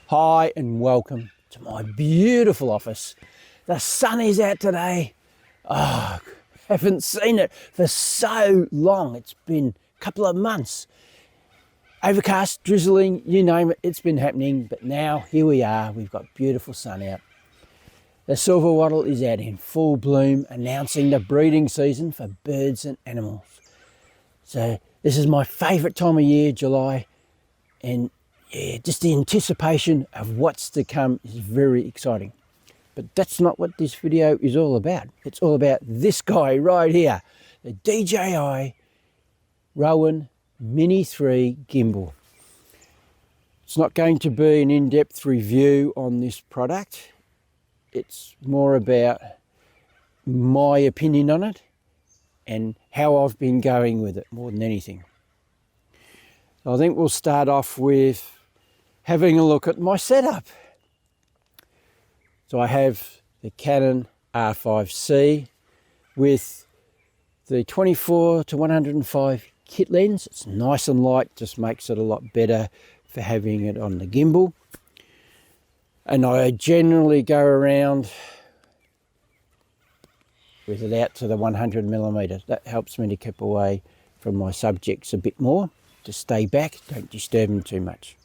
Hi and welcome to my beautiful office. The sun is out today. Oh, haven't seen it for so long. It's been a couple of months. Overcast, drizzling, you name it, it's been happening. But now here we are, we've got beautiful sun out. The silver wattle is out in full bloom, announcing the breeding season for birds and animals. So this is my favourite time of year, July, and yeah, just the anticipation of what's to come is very exciting. But that's not what this video is all about. It's all about this guy right here, the DJI Ronin Mini 3 gimbal. It's not going to be an in-depth review on this product. It's more about my opinion on it and how I've been going with it more than anything. So I think we'll start off with having a look at my setup. So I have the Canon R5C with the 24 to 105 kit lens. It's nice and light, just makes it a lot better for having it on the gimbal. And I generally go around with it out to the 100mm. That helps me to keep away from my subjects a bit more. Just stay back, don't disturb them too much.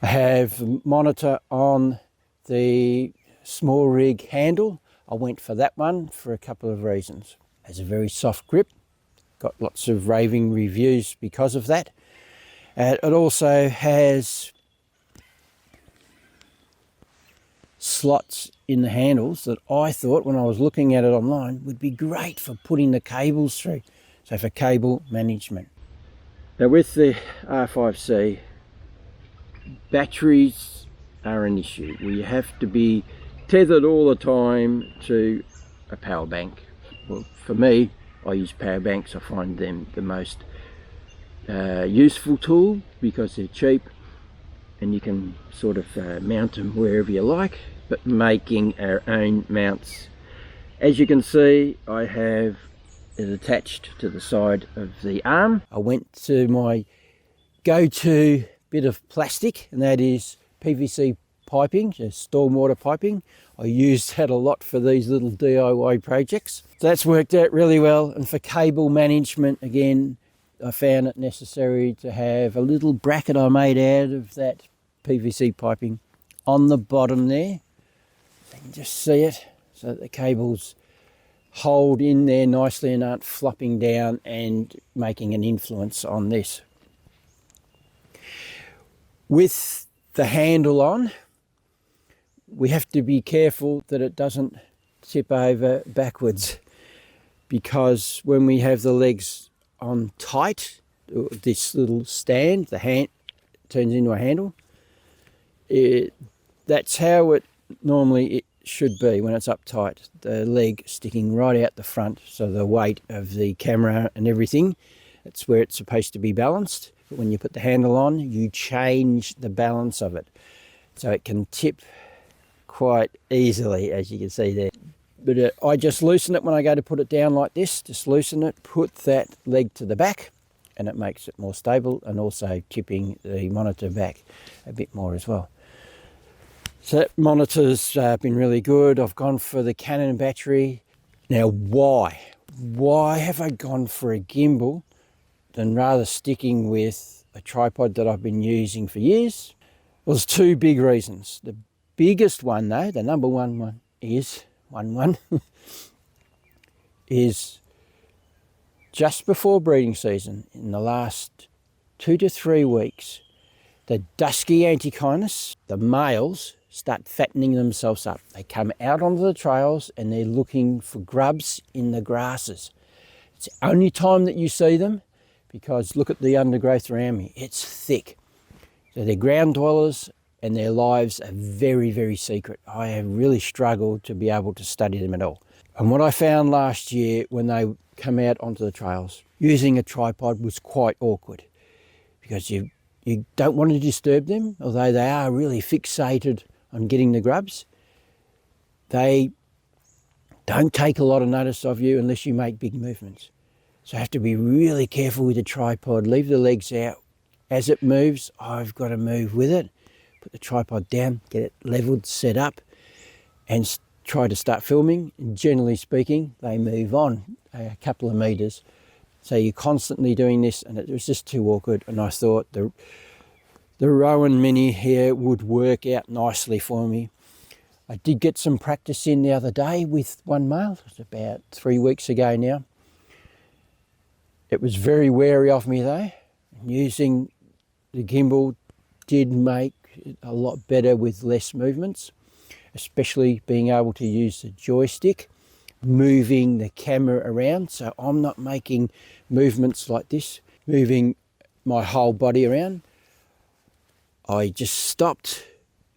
I have a monitor on the small rig handle. I went for that one for a couple of reasons. It has a very soft grip, got lots of raving reviews because of that. It also has slots in the handles that I thought when I was looking at it online would be great for putting the cables through, so for cable management. Now with the R5C, batteries are an issue. We have to be tethered all the time to a power bank. Well, for me, I use power banks. I find them the most useful tool because they're cheap and you can sort of mount them wherever you like, but making our own mounts. As you can see, I have it attached to the side of the arm. I went to my go-to bit of plastic, and that is PVC piping, stormwater piping. I use that a lot for these little DIY projects. So that's worked out really well. And for cable management, again, I found it necessary to have a little bracket I made out of that PVC piping on the bottom there. You can just see it, so that the cables hold in there nicely and aren't flopping down and making an influence on this. With the handle on, we have to be careful that it doesn't tip over backwards, because when we have the legs on tight, this little stand, the hand turns into a handle. That's how it normally should be when it's up tight, the leg sticking right out the front, so the weight of the camera and everything, that's where it's supposed to be balanced. But when you put the handle on, you change the balance of it, so it can tip quite easily, as you can see there. But I just loosen it when I go to put it down like this. Just loosen it, put that leg to the back, and it makes it more stable, and also tipping the monitor back a bit more as well. So that monitor's been really good. I've gone for the Canon battery. Now why? Why have I gone for a gimbal than rather sticking with a tripod that I've been using for years? Well, there's two big reasons. The biggest one though, the number one is is just before breeding season, in the last 2 to 3 weeks, the Dusky Antechinus, the males, start fattening themselves up. They come out onto the trails and they're looking for grubs in the grasses. It's the only time that you see them, because look at the undergrowth around me, it's thick. So they're ground dwellers and their lives are very, very secret. I have really struggled to be able to study them at all. And what I found last year when they come out onto the trails, using a tripod was quite awkward, because you don't want to disturb them, although they are really fixated on getting the grubs. They don't take a lot of notice of you unless you make big movements. So I have to be really careful with the tripod, leave the legs out. As it moves, I've got to move with it. put the tripod down, get it leveled, set up, and try to start filming. And generally speaking, they move on a couple of meters. So you're constantly doing this, and it was just too awkward. And I thought the Ronin Mini here would work out nicely for me. I did get some practice in the other day with one male. It was about 3 weeks ago now. It was very wary of me though. Using the gimbal did make it a lot better with less movements, especially being able to use the joystick, moving the camera around. So I'm not making movements like this, moving my whole body around. I just stopped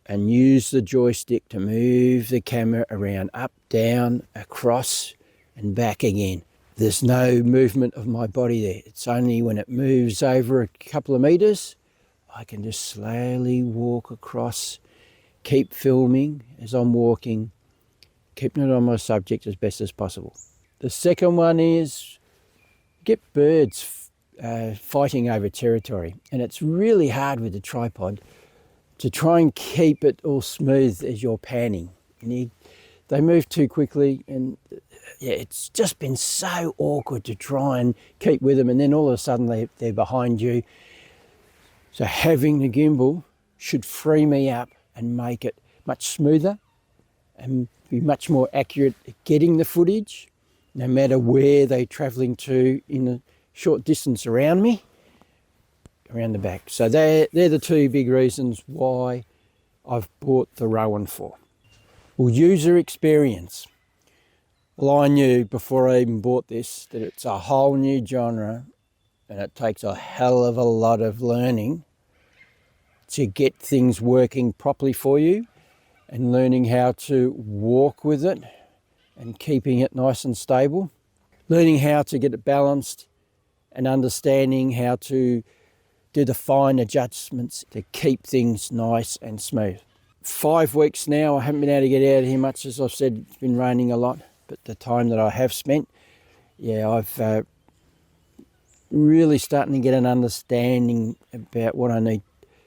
and used the joystick to move the camera around, up, down, across and back again. There's no movement of my body there. It's only when it moves over a couple of meters, I can just slowly walk across, keep filming as I'm walking, keeping it on my subject as best as possible. The second one is get birds fighting over territory. And it's really hard with the tripod to try and keep it all smooth as you're panning. They move too quickly, and yeah, it's just been so awkward to try and keep with them, and then all of a sudden they're behind you. So having the gimbal should free me up and make it much smoother and be much more accurate at getting the footage, no matter where they're travelling to in a short distance around me, around the back. So they're the two big reasons why I've bought the Ronin for. Well, user experience. Well, I knew before I even bought this that it's a whole new genre, and it takes a hell of a lot of learning to get things working properly for you, and learning how to walk with it and keeping it nice and stable, learning how to get it balanced and understanding how to do the fine adjustments to keep things nice and smooth. 5 weeks now, I haven't been able to get out of here much. As I've said, it's been raining a lot, but the time that I have spent, yeah, I've really starting to get an understanding about what I need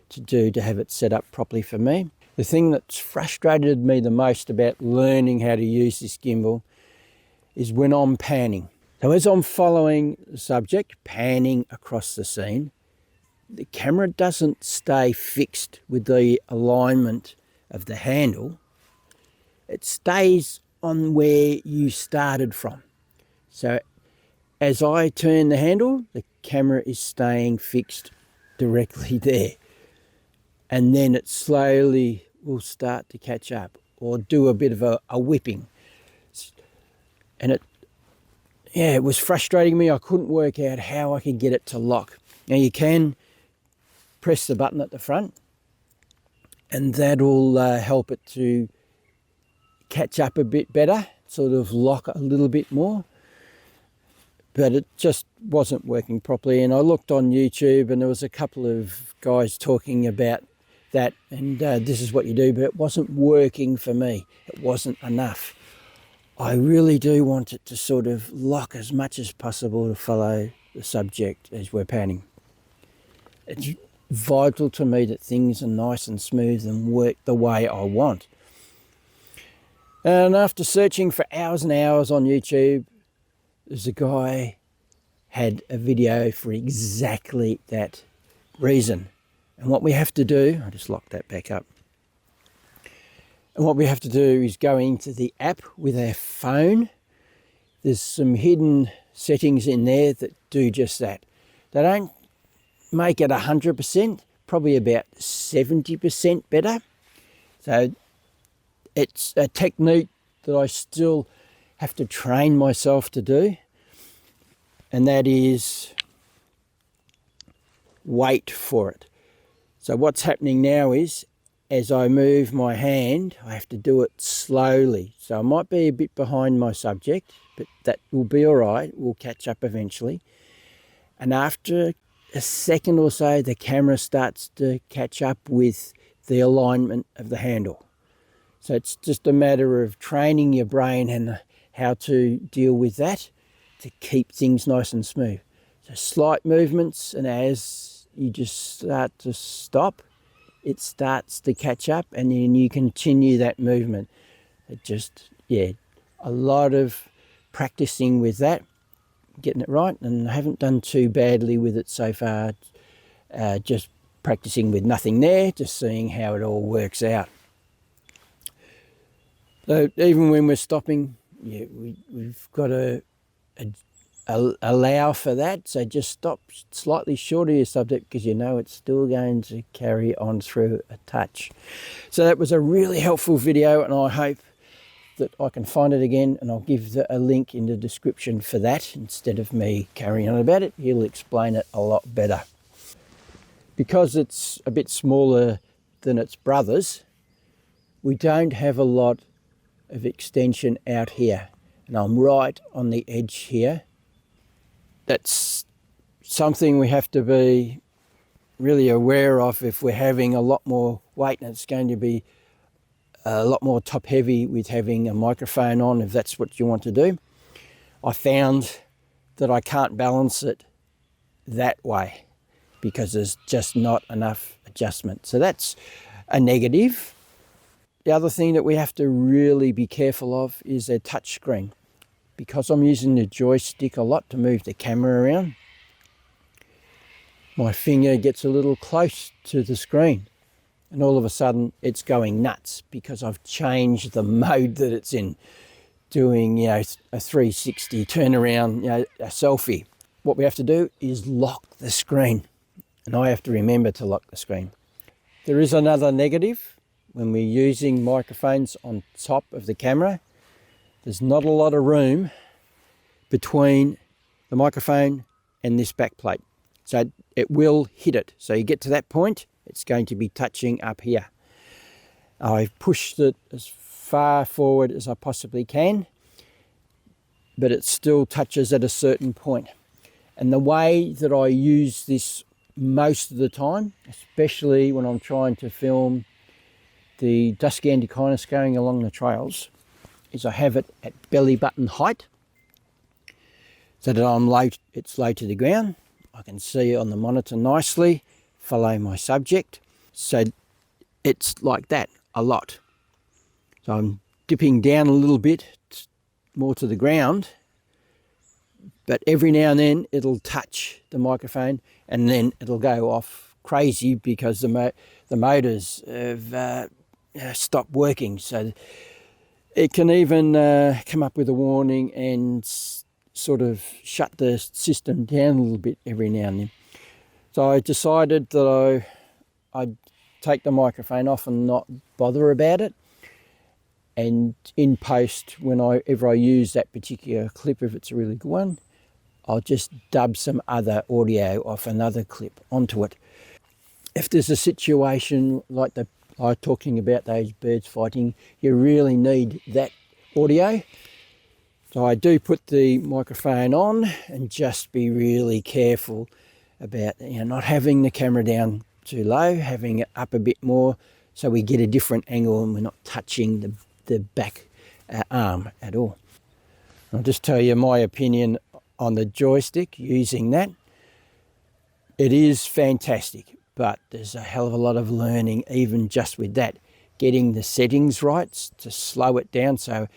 to do to have it set up properly for me. The thing that's frustrated me the most about learning how to use this gimbal is when I'm panning. So as I'm following the subject, panning across the scene, the camera doesn't stay fixed with the alignment of the handle. It stays on where you started from. So as I turn the handle, the camera is staying fixed directly there. And then it slowly will start to catch up or do a bit of a whipping. And it was frustrating me. I couldn't work out how I could get it to lock. Now you can press the button at the front, and that'll help it to catch up a bit better, sort of lock a little bit more. But it just wasn't working properly. And I looked on YouTube, and there was a couple of guys talking about that, and this is what you do, but it wasn't working for me. It wasn't enough. I really do want it to sort of lock as much as possible to follow the subject as we're panning. It's vital to me that things are nice and smooth and work the way I want. And after searching for hours and hours on YouTube, there's a guy had a video for exactly that reason. And what we have to do, I just locked that back up. And what we have to do is go into the app with our phone. There's some hidden settings in there that do just that. They don't make it 100%, probably about 70% better. So it's a technique that I still have to train myself to do. And that is wait for it. So what's happening now is, as I move my hand, I have to do it slowly. So I might be a bit behind my subject, but that will be all right. We'll catch up eventually. And after a second or so, the camera starts to catch up with the alignment of the handle. So it's just a matter of training your brain and how to deal with that to keep things nice and smooth. So slight movements, and as you just start to stop, it starts to catch up, and then you continue that movement. It just, yeah, a lot of practicing with that, getting it right, and I haven't done too badly with it so far. Just practicing with nothing there, just seeing how it all works out. So even when we're stopping, yeah, we've got to allow for that. So just stop slightly short of your subject, because you know it's still going to carry on through a touch. So that was a really helpful video, and I hope that I can find it again, and I'll give a link in the description for that. Instead of me carrying on about it, he'll explain it a lot better. Because it's a bit smaller than its brothers, we don't have a lot of extension out here, and I'm right on the edge here. That's something we have to be really aware of if we're having a lot more weight, and it's going to be a lot more top heavy with having a microphone on, if that's what you want to do. I found that I can't balance it that way because there's just not enough adjustment. So that's a negative. The other thing that we have to really be careful of is a touch screen. Because I'm using the joystick a lot to move the camera around, my finger gets a little close to the screen, and all of a sudden it's going nuts because I've changed the mode that it's in, doing, you know, a 360 turnaround, you know, a selfie. What we have to do is lock the screen, and I have to remember to lock the screen. There is another negative when we're using microphones on top of the camera. There's not a lot of room between the microphone and this back plate. So it will hit it. So you get to that point, it's going to be touching up here. I've pushed it as far forward as I possibly can, but it still touches at a certain point. And the way that I use this most of the time, especially when I'm trying to film the Dusky Antechinus going along the trails, is I have it at belly button height, so that it's low to the ground. I can see on the monitor nicely, follow my subject. So it's like that a lot. So I'm dipping down a little bit more to the ground, but every now and then it'll touch the microphone, and then it'll go off crazy because the motors have stopped working. So it can even come up with a warning and sort of shut the system down a little bit every now and then. So I decided that I'd take the microphone off and not bother about it. And in post, whenever I use that particular clip, if it's a really good one, I'll just dub some other audio off another clip onto it. If there's a situation like I was talking about those birds fighting, you really need that audio. So I do put the microphone on and just be really careful about, you know, not having the camera down too low, having it up a bit more so we get a different angle and we're not touching the back arm at all. I'll just tell you my opinion on the joystick using that. It is fantastic, but there's a hell of a lot of learning even just with that. Getting the settings right to slow it down so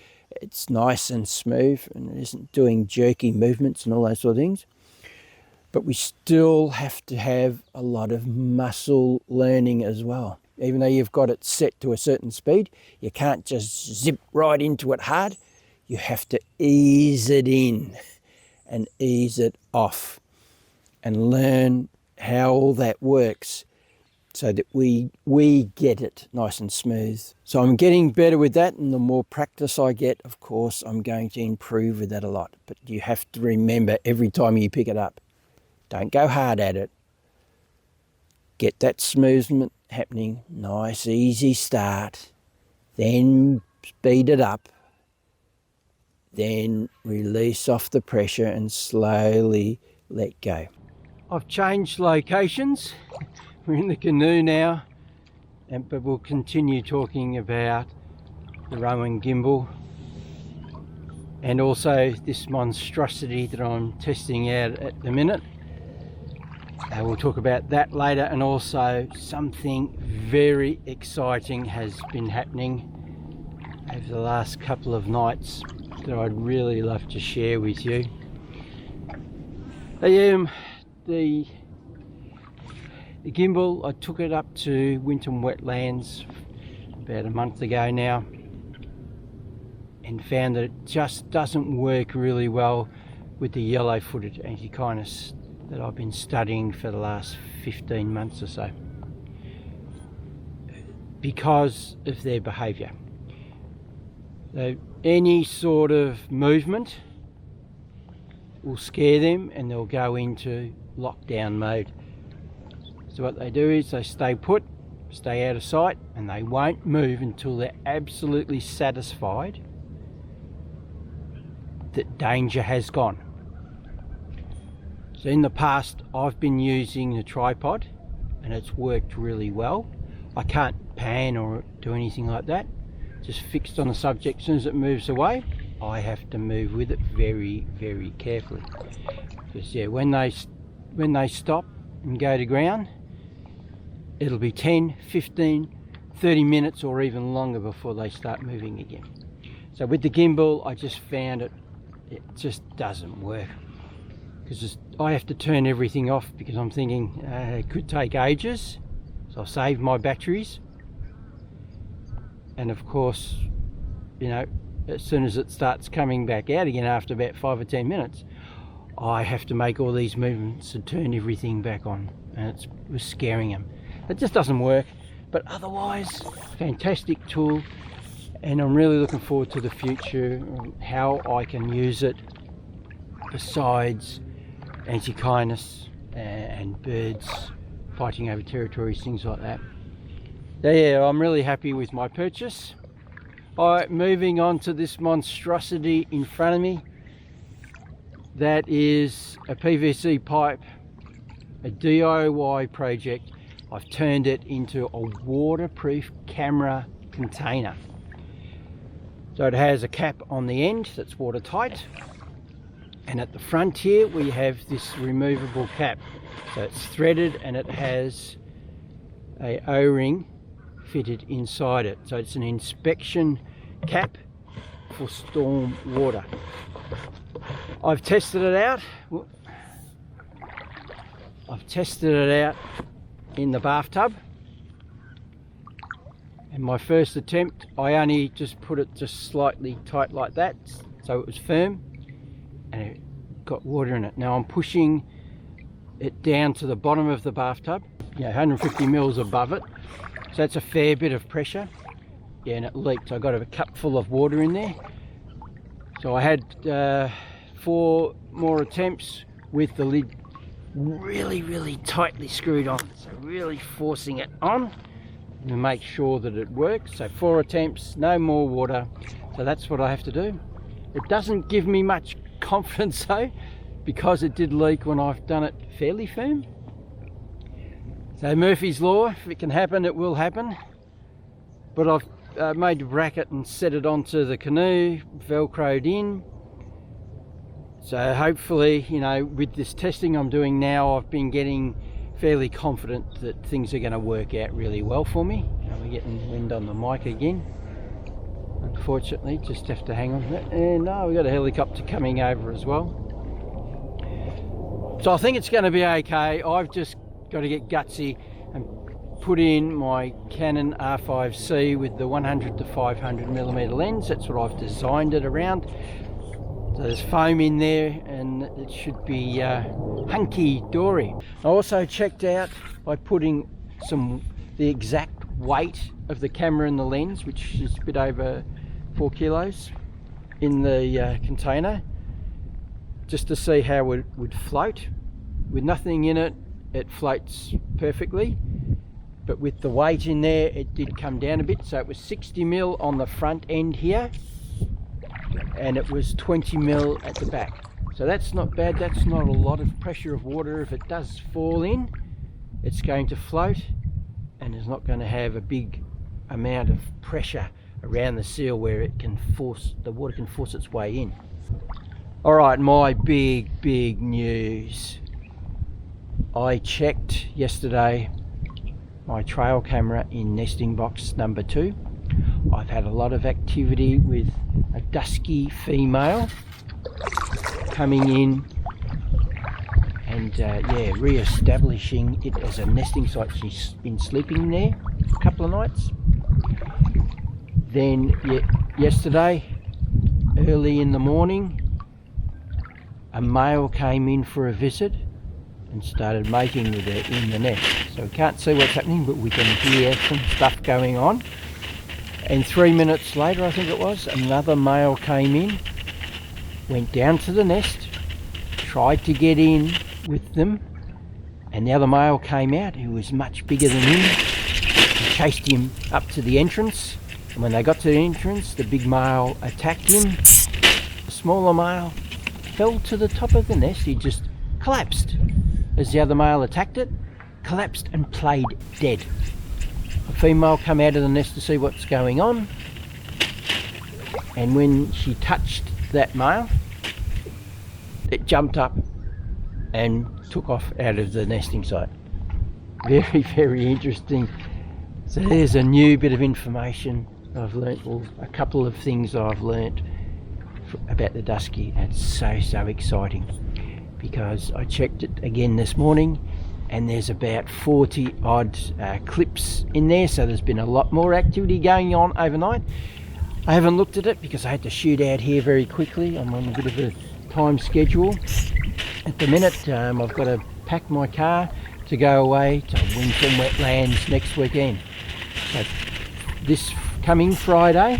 it's nice and smooth and it isn't doing jerky movements and all those sort of things. But we still have to have a lot of muscle learning as well. Even though you've got it set to a certain speed, you can't just zip right into it hard. You have to ease it in and ease it off and learn how all that works so that we get it nice and smooth. So I'm getting better with that, and the more practice I get, of course, I'm going to improve with that a lot. But you have to remember every time you pick it up, don't go hard at it. Get that smoothment happening, nice, easy start, then speed it up, then release off the pressure and slowly let go. I've changed locations. We're in the canoe now, but we'll continue talking about the Ronin gimbal and also this monstrosity that I'm testing out at the minute. We'll talk about that later, and also something very exciting has been happening over the last couple of nights that I'd really love to share with you. The gimbal, I took it up to Winton Wetlands about a month ago now and found that it just doesn't work really well with the yellow-footed Antechinus that I've been studying for the last 15 months or so, because of their behaviour. So any sort of movement will scare them and they'll go into lockdown mode. So what they do is they stay put, stay out of sight, and they won't move until they're absolutely satisfied that danger has gone. So in the past I've been using the tripod and it's worked really well. I can't pan or do anything like that, just fixed on the subject. As soon as it moves away, I have to move with it very, very carefully. Because yeah, when they stop and go to ground, it'll be 10, 15, 30 minutes or even longer before they start moving again. So with the gimbal, I just found it just doesn't work, because I have to turn everything off, because I'm thinking it could take ages, so I'll save my batteries. And of course, you know, as soon as it starts coming back out again after about 5 or 10 minutes, I have to make all these movements and turn everything back on, and it was scaring them. It just doesn't work, but otherwise fantastic tool, and I'm really looking forward to the future, how I can use it besides Antechinus and birds fighting over territories, things like that. So yeah, I'm really happy with my purchase. Alright, moving on to this monstrosity in front of me. That is a PVC pipe, a DIY project. I've turned it into a waterproof camera container. So it has a cap on the end that's watertight, and at the front here we have this removable cap. So it's threaded and it has a O-ring fitted inside it. So it's an inspection cap for storm water. I've tested it out. In the bathtub, and my first attempt I only just put it just slightly tight like that, so it was firm and it got water in it. Now I'm pushing it down to the bottom of the bathtub, 150 mils above it, so that's a fair bit of pressure. Yeah, and it leaked. I got a cup full of water in there, so I had 4 more attempts with the lid really tightly screwed on, so really forcing it on to make sure that it works. So 4 attempts, no more water, so that's what I have to do. It doesn't give me much confidence though, because it did leak when I've done it fairly firm. So Murphy's Law, if it can happen, it will happen. But I've made a bracket and set it onto the canoe, velcroed in. So hopefully, you know, with this testing I'm doing now, I've been getting fairly confident that things are going to work out really well for me. We're getting wind on the mic again. Unfortunately, just have to hang on. And no, we've got a helicopter coming over as well. So I think it's going to be okay. I've just got to get gutsy and put in my Canon R5C with the 100 to 500mm lens. That's what I've designed it around. So there's foam in there and it should be hunky-dory. I also checked out by putting the exact weight of the camera and the lens, which is a bit over 4 kilos, in the container, just to see how it would float. With nothing in it, it floats perfectly, but with the weight in there, it did come down a bit. So it was 60mm on the front end here, and it was 20mm at the back. So that's not bad. That's not a lot of pressure of water. If it does fall in, it's going to float and is not going to have a big amount of pressure around the seal where it can force, the water can force its way in. All right, my big news. I checked yesterday my trail camera in nesting box number 2. I've had a lot of activity with a dusky female coming in and re-establishing it as a nesting site. She's been sleeping there a couple of nights. Then yesterday, early in the morning, a male came in for a visit and started mating with her in the nest. So we can't see what's happening, but we can hear some stuff going on. And 3 minutes later, I think it was, another male came in, went down to the nest, tried to get in with them, and the other male came out, who was much bigger than him, and chased him up to the entrance. And when they got to the entrance, the big male attacked him. The smaller male fell to the top of the nest. He just collapsed as the other male attacked it, collapsed and played dead. A female came out of the nest to see what's going on, and when she touched that male, it jumped up and took off out of the nesting site. Very, very interesting. So there's a new bit of information I've learnt, or a couple of things I've learnt about the dusky. It's so exciting, because I checked it again this morning and there's about 40 odd clips in there, so there's been a lot more activity going on overnight. I haven't looked at it because I had to shoot out here very quickly. I'm on a bit of a time schedule at the minute. I've got to pack my car to go away to Winton Wetlands next weekend. So this coming Friday,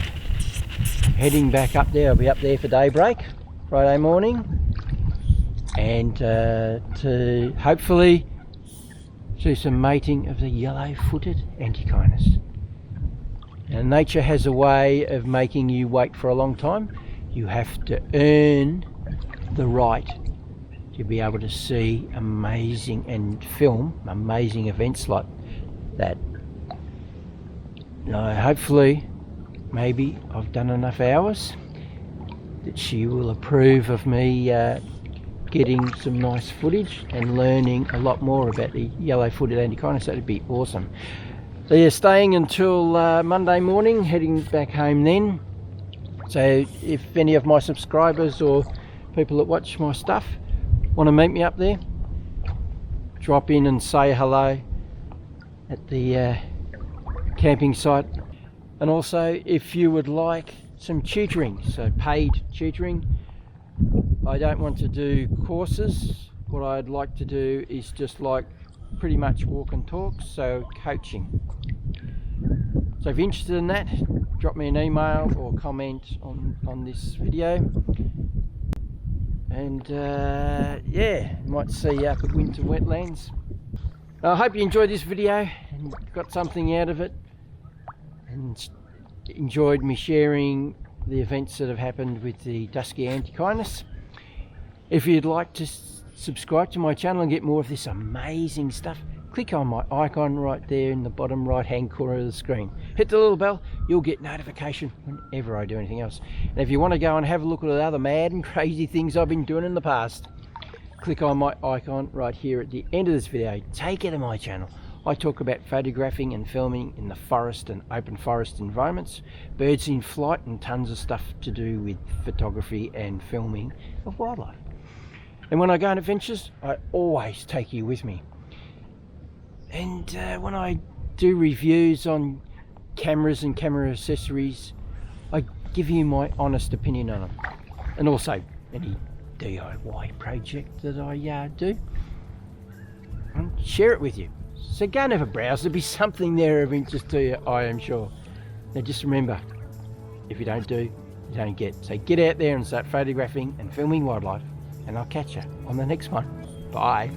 heading back up there. I'll be up there for daybreak Friday morning, and to hopefully see some mating of the yellow-footed Antechinus. Now, nature has a way of making you wait for a long time. You have to earn the right to be able to see amazing and film amazing events like that. Now, hopefully, maybe I've done enough hours that she will approve of me getting some nice footage and learning a lot more about the yellow-footed Antechinus. That'd be awesome. So yeah, staying until Monday morning, heading back home then. So if any of my subscribers or people that watch my stuff want to meet me up there, drop in and say hello at the camping site. And also, if you would like some tutoring, so paid tutoring, I don't want to do courses. What I'd like to do is just like pretty much walk and talk, so coaching. So if you're interested in that, drop me an email or comment on this video. And yeah, might see you up at Winton Wetlands. I hope you enjoyed this video and got something out of it, and enjoyed me sharing the events that have happened with the Dusky Antechinus. If you'd like to subscribe to my channel and get more of this amazing stuff, click on my icon right there in the bottom right hand corner of the screen. Hit the little bell, you'll get notification whenever I do anything else. And if you want to go and have a look at the other mad and crazy things I've been doing in the past, click on my icon right here at the end of this video. Take it to my channel. I talk about photographing and filming in the forest and open forest environments, birds in flight, and tons of stuff to do with photography and filming of wildlife. And when I go on adventures, I always take you with me. And when I do reviews on cameras and camera accessories, I give you my honest opinion on them. And also any DIY project that I do, and share it with you. So go and have a browse. There'll be something there of interest to you, I am sure. Now just remember, if you don't do, you don't get. So get out there and start photographing and filming wildlife, and I'll catch you on the next one. Bye.